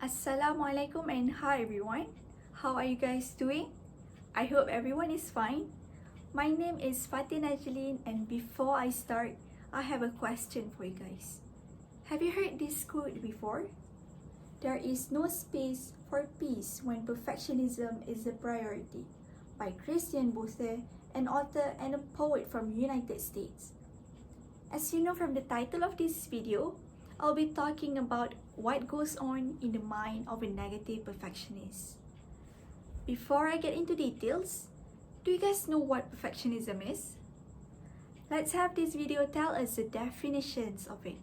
Assalamualaikum and hi everyone. How are you guys doing? I hope everyone is fine. My name is Fatin Najleen, and before I start, I have a question for you guys. Have you heard this quote before? There is no space for peace when perfectionism is a priority, by Christian Bothe, an author and a poet from United States. As you know from the title of this video, I'll be talking about what goes on in the mind of a negative perfectionist. Before I get into details, do you guys know what perfectionism is? Let's have this video tell us the definitions of it.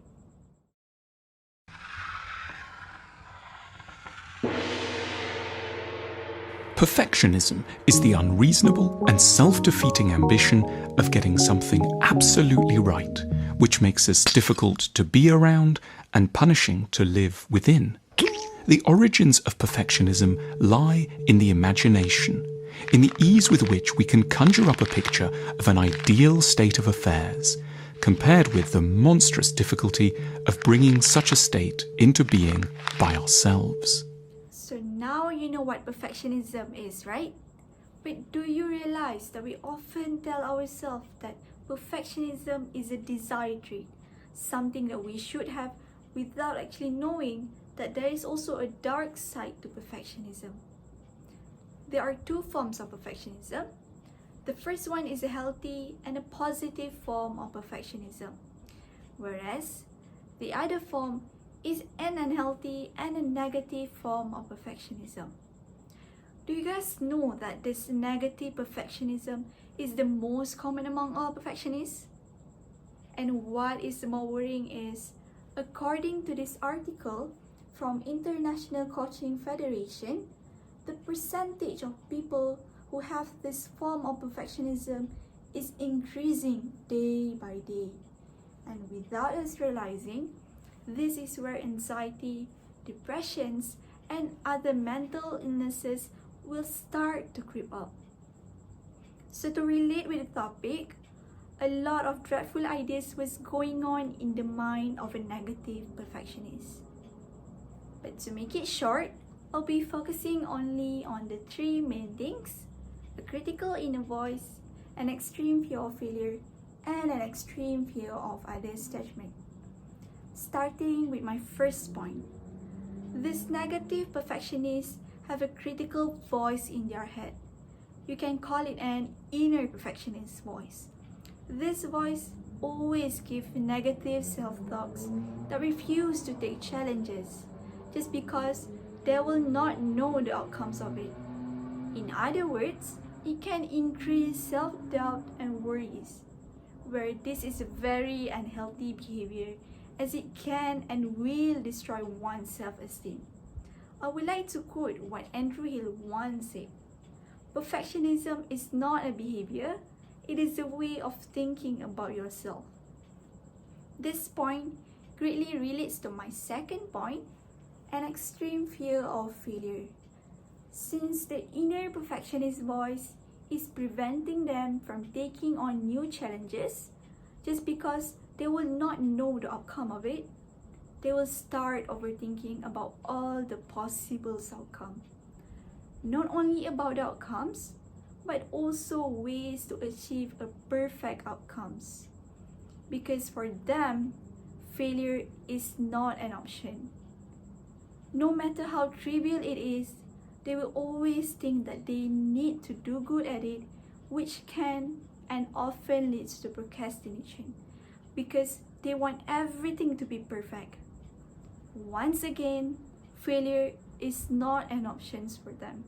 Perfectionism is the unreasonable and self-defeating ambition of getting something absolutely right, which makes us difficult to be around and punishing to live within. The origins of perfectionism lie in the imagination, in the ease with which we can conjure up a picture of an ideal state of affairs, compared with the monstrous difficulty of bringing such a state into being by ourselves. So now you know what perfectionism is, right? But do you realize that we often tell ourselves that perfectionism is a desired trait, something that we should have, without actually knowing that there is also a dark side to perfectionism? There are two forms of perfectionism. The first one is a healthy and a positive form of perfectionism, whereas the other form is an unhealthy and a negative form of perfectionism. Do you guys know that this negative perfectionism is the most common among all perfectionists? And what is more worrying is, according to this article from International Coaching Federation, the percentage of people who have this form of perfectionism is increasing day by day. And without us realizing, this is where anxiety, depressions, and other mental illnesses will start to creep up. So to relate with the topic, a lot of dreadful ideas was going on in the mind of a negative perfectionist. But to make it short, I'll be focusing only on the three main things: a critical inner voice, an extreme fear of failure, and an extreme fear of others' judgment. Starting with my first point, these negative perfectionists have a critical voice in their head. You can call it an inner perfectionist voice. This voice always gives negative self-talks that refuse to take challenges just because they will not know the outcomes of it. In other words, it can increase self-doubt and worries, where this is a very unhealthy behavior, as it can and will destroy one's self-esteem. I would like to quote what Andrew Hill once said: "Perfectionism is not a behavior, it is a way of thinking about yourself." This point greatly relates to my second point, an extreme fear of failure. Since the inner perfectionist voice is preventing them from taking on new challenges just because they will not know the outcome of it, they will start overthinking about all the possible outcomes. Not only about the outcomes, but also ways to achieve a perfect outcomes. Because for them, failure is not an option. No matter how trivial it is, they will always think that they need to do good at it, which can and often leads to procrastination, because they want everything to be perfect. Once again, failure is not an option for them.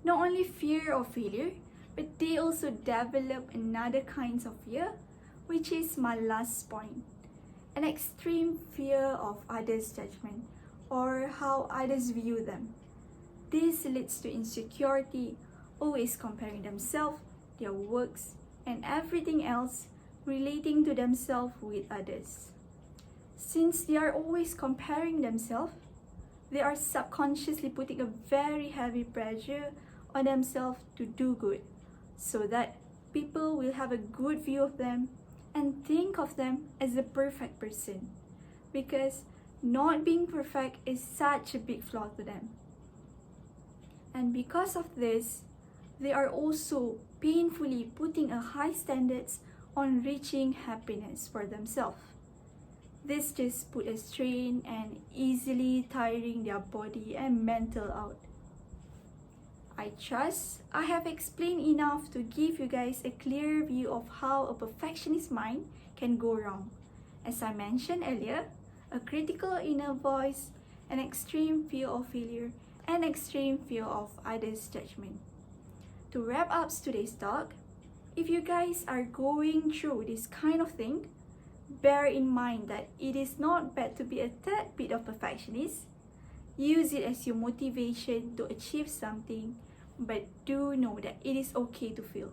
Not only fear of failure, but they also develop another kinds of fear, which is my last point, an extreme fear of others' judgment or how others view them. This leads to insecurity, always comparing themselves, their works, and everything else relating to themselves with others. Since they are always comparing themselves, they are subconsciously putting a very heavy pressure on themselves to do good, so that people will have a good view of them and think of them as a perfect person, because not being perfect is such a big flaw to them. And because of this, they are also painfully putting a high standards on reaching happiness for themselves. This just put a strain and easily tiring their body and mental out. I trust I have explained enough to give you guys a clear view of how a perfectionist mind can go wrong. As I mentioned earlier, a critical inner voice, an extreme fear of failure, and extreme fear of others' judgment. To wrap up today's talk, if you guys are going through this kind of thing, bear in mind that it is not bad to be a tad bit of perfectionist. Use it as your motivation to achieve something, but do know that it is okay to fail.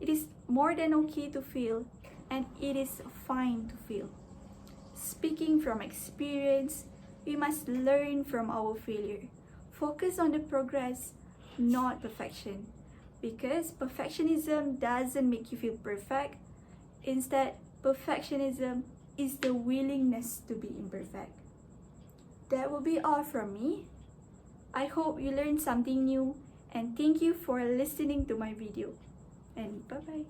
It is more than okay to fail, and it is fine to fail. Speaking from experience, we must learn from our failure. Focus on the progress, not perfection. Because perfectionism doesn't make you feel perfect. Instead, perfectionism is the willingness to be imperfect. That will be all from me. I hope you learned something new, and thank you for listening to my video. And bye-bye.